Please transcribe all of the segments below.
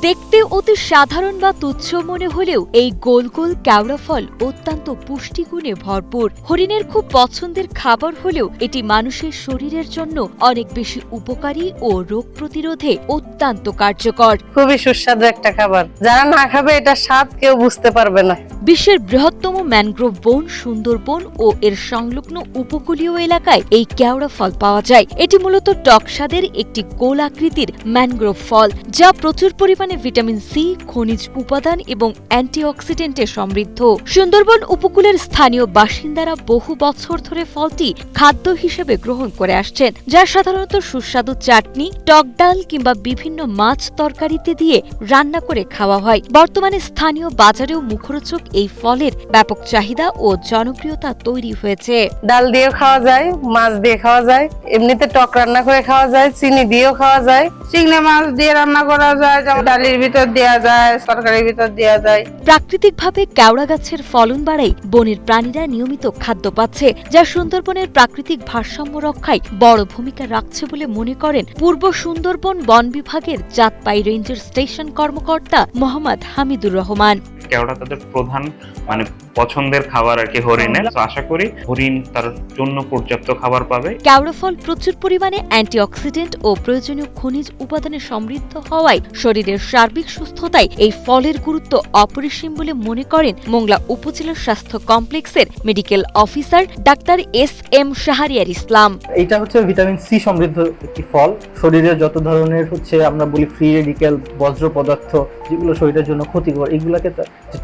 দেখতে অতি সাধারণ বা তুচ্ছ মনে হলেও এই গোল গোল কেওড়া ফল অত্যন্ত পুষ্টিগুণে ভরপুর। হরিণের খুব পছন্দের খাবার হলেও এটি মানুষের শরীরের জন্য অনেক বেশি উপকারী ও রোগ প্রতিরোধে অত্যন্ত কার্যকর। খুবই সুস্বাদু একটা খাবার, যারা না খাবে এটা স্বাদ কেউ বুঝতে পারবে না। বিশ্বের বৃহত্তম ম্যানগ্রোভ বন সুন্দরবন ও এর সংলগ্ন উপকূলীয় এলাকায় এই কেওড়া ফল পাওয়া যায়। এটি মূলত টক স্বাদের একটি গোল আকৃতির ম্যানগ্রোভ ফল, যা প্রচুর পরিমাণে ভিটামিন সি, খনিজ উপাদান এবং অ্যান্টিঅক্সিডেন্টে সমৃদ্ধ। সুন্দরবন উপকূলের স্থানীয় বাসিন্দারা বহু বছর ধরে ফলটি খাদ্য হিসেবে গ্রহণ করে আসছেন, যা সাধারণত সুস্বাদু চাটনি, টক ডাল কিংবা বিভিন্ন মাছ তরকারিতে দিয়ে রান্না করে খাওয়া হয়। বর্তমানে স্থানীয় বাজারেও মুখরোচক এই ফলের ব্যাপক চাহিদা ও জনপ্রিয়তা তৈরি হয়েছে। ডাল দিয়েও খাওয়া যায়, মাছ দিয়ে খাওয়া যায়, এমনিতে টক রান্না করে খাওয়া যায়, চিনি দিয়েও খাওয়া যায়, চিংড়ি মাছ দিয়ে রান্না করা যায়, যেমন ডালের ভিতর দেওয়া যায়, তরকারির ভিতর দেওয়া যায়। প্রাকৃতিকভাবে কেওড়া গাছের ফলন বাড়ায় বনের প্রাণীরা নিয়মিত খাদ্য পাচ্ছে, যা সুন্দরবনের প্রাকৃতিক ভারসাম্য রক্ষায় বড় ভূমিকা রাখছে বলে মনে করেন পূর্ব সুন্দরবন বন বিভাগের জাতপাই রেঞ্জের স্টেশন কর্মকর্তা মোহাম্মদ হামিদুর রহমান। কেওড়া তাদের প্রধান পছন্দের খাবার আর কি হরিণের। তো আশা করি হরিণ তার জন্য পর্যাপ্ত খাবার পাবে। কেওড়া ফল প্রচুর পরিমাণে অ্যান্টিঅক্সিডেন্ট ও প্রয়োজনীয় খনিজ উপাদানে সমৃদ্ধ হওয়ায় শরীরের সার্বিক সুস্থতায় এই ফলের গুরুত্ব অপরিসীম বলে মনে করেন মোংলা উপজেলা স্বাস্থ্য কমপ্লেক্সের মেডিকেল অফিসার ডাক্তার এস.এম. শাহরিয়ার ইসলাম। এটা হচ্ছে ভিটামিন সি সমৃদ্ধ একটি ফল। শরীরে যত ধরনের আমরা বলি ফ্রি রেডিক্যাল, বজ্র পদার্থ যেগুলো শরীরের জন্য ক্ষতিকর, এগুলোকে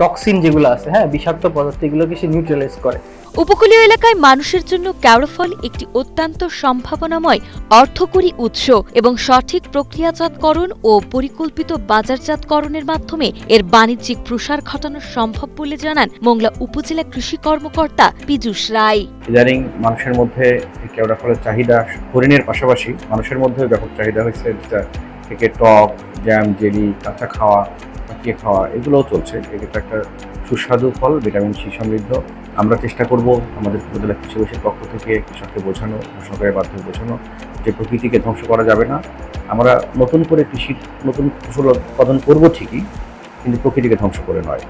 টক্সিন যেগুলো আছে, বিষাক্ত পদার্থ, এগুলোকে সে নিউট্রালাইজ করে। উপকূলীয় এলাকায় মানুষের জন্য কেওড়া ফল একটি অত্যন্ত সম্ভাবনাময় অর্থকরী উৎস এবং সঠিক প্রক্রিয়াজাতকরণ ও পরিকল্পিত বাজারজাতকরণের মাধ্যমে এর বাণিজ্যিক প্রসার ঘটানো সম্ভব বলে জানান মোংলা উপজেলা কৃষি কর্মকর্তা পীযূষ রায়। ইদানিং মানুষের মধ্যে কেওড়া ফলের চাহিদা হরিণের পাশাপাশি মানুষের মধ্যে ব্যাপক চাহিদা হয়েছে, যেটা থেকে টক, জ্যাম, জেলি, কাঁচা খাওয়া, পাকিয়ে খাওয়া, এগুলোও চলছে। এটা একটা সুস্বাদু ফল, ভিটামিন সি সমৃদ্ধ। আমরা চেষ্টা করব আমাদের উপজেলা কৃষি অফিসের পক্ষ থেকে কৃষককে বোঝানো, সরকারের মাধ্যমে বোঝানো যে প্রকৃতিকে ধ্বংস করা যাবে না। আমরা নতুন করে কৃষির নতুন ফসল উৎপাদন করবো ঠিকই, কিন্তু প্রকৃতিকে ধ্বংস করে নয়।